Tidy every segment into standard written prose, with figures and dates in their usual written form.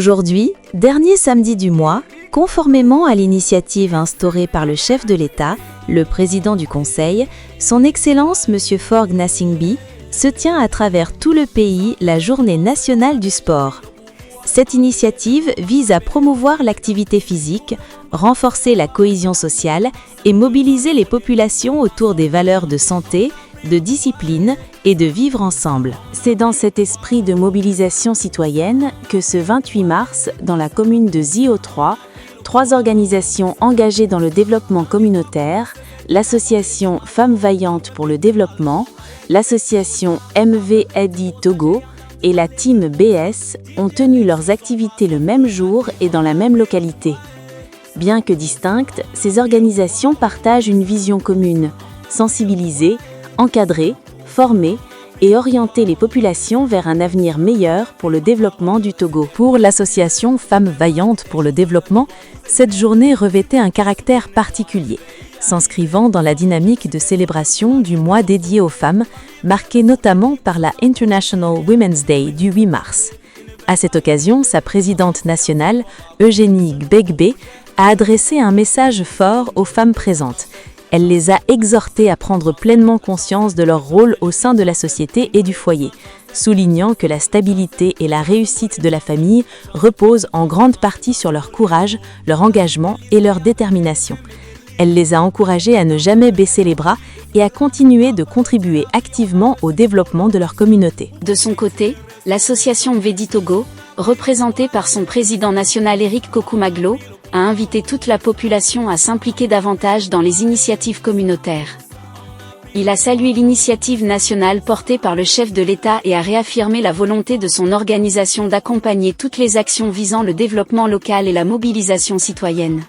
Aujourd'hui, dernier samedi du mois, conformément à l'initiative instaurée par le chef de l'État, le président du Conseil, son Excellence M. Forgue Gnassingbé, se tient à travers tout le pays la Journée nationale du sport. Cette initiative vise à promouvoir l'activité physique, renforcer la cohésion sociale et mobiliser les populations autour des valeurs de santé, de discipline et de vivre ensemble. C'est dans cet esprit de mobilisation citoyenne que ce 28 mars, dans la commune de Zio 3, 3 organisations engagées dans le développement communautaire, l'association Femmes Vaillantes pour le développement, l'association MV-ADI Togo et la Team BS ont tenu leurs activités le même jour et dans la même localité. Bien que distinctes, ces organisations partagent une vision commune, sensibiliser, encadrer, former et orienter les populations vers un avenir meilleur pour le développement du Togo. Pour l'association Femmes Vaillantes pour le développement, cette journée revêtait un caractère particulier, s'inscrivant dans la dynamique de célébration du mois dédié aux femmes, marqué notamment par la International Women's Day du 8 mars. À cette occasion, sa présidente nationale, Eugénie Gbegbe, a adressé un message fort aux femmes présentes. Elle les a exhortées à prendre pleinement conscience de leur rôle au sein de la société et du foyer, soulignant que la stabilité et la réussite de la famille reposent en grande partie sur leur courage, leur engagement et leur détermination. Elle les a encouragées à ne jamais baisser les bras et à continuer de contribuer activement au développement de leur communauté. De son côté, l'association MV-ADI Togo, représentée par son président national Eric Kokumaglo, a invité toute la population à s'impliquer davantage dans les initiatives communautaires. Il a salué l'initiative nationale portée par le chef de l'État et a réaffirmé la volonté de son organisation d'accompagner toutes les actions visant le développement local et la mobilisation citoyenne.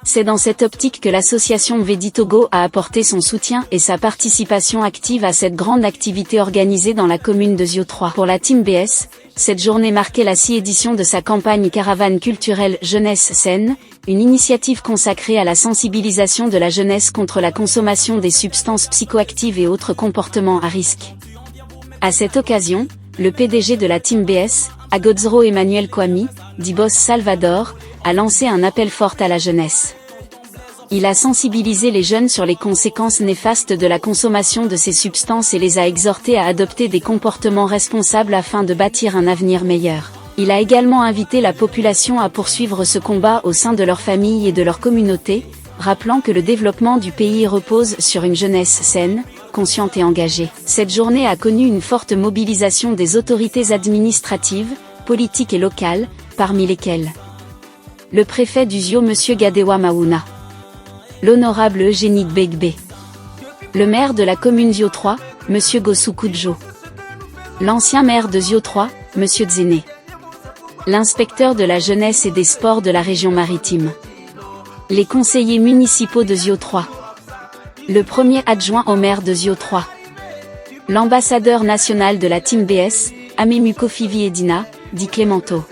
C'est dans cette optique que l'association MV-ADI Togo a apporté son soutien et sa participation active à cette grande activité organisée dans la commune de Zio 3. Pour la Team BS, cette journée marquait la 6e édition de sa campagne caravane culturelle Jeunesse Saine, une initiative consacrée à la sensibilisation de la jeunesse contre la consommation des substances psychoactives et autres comportements à risque. À cette occasion, le PDG de la Team BS, Agodzro Emmanuel Kwame, dit Boss Salvador, a lancé un appel fort à la jeunesse. Il a sensibilisé les jeunes sur les conséquences néfastes de la consommation de ces substances et les a exhortés à adopter des comportements responsables afin de bâtir un avenir meilleur. Il a également invité la population à poursuivre ce combat au sein de leur famille et de leur communauté, rappelant que le développement du pays repose sur une jeunesse saine, consciente et engagée. Cette journée a connu une forte mobilisation des autorités administratives, politiques et locales, parmi lesquelles le préfet du Zio M. Gadewa Maouna, l'honorable Eugénie Gbegbe, le maire de la commune Zio 3, M. Gossou Kudjo, l'ancien maire de Zio 3, M. Dzene, l'inspecteur de la jeunesse et des sports de la région maritime, les conseillers municipaux de Zio 3, le premier adjoint au maire de Zio 3, l'ambassadeur national de la Team BS, Amemu Kofivi Edina, dit Clémento,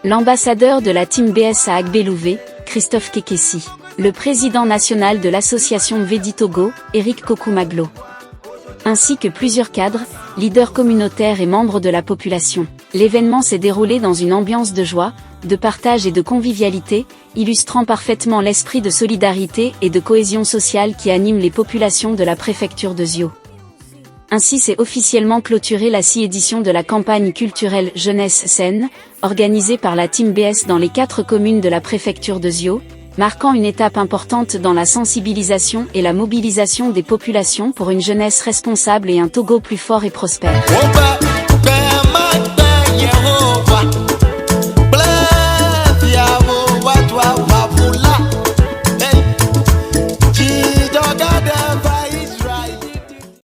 l'ambassadeur de la Team BS à Agbelouvé, Christophe Kekessi, le président national de l'association MV-ADI Togo, Eric Kokumaglo, ainsi que plusieurs cadres, leaders communautaires et membres de la population. L'événement s'est déroulé dans une ambiance de joie, de partage et de convivialité, illustrant parfaitement l'esprit de solidarité et de cohésion sociale qui anime les populations de la préfecture de Zio. Ainsi s'est officiellement clôturée la 6e édition de la campagne culturelle Jeunesse Saine, organisée par la Team BS dans les 4 communes de la préfecture de Zio, marquant une étape importante dans la sensibilisation et la mobilisation des populations pour une jeunesse responsable et un Togo plus fort et prospère.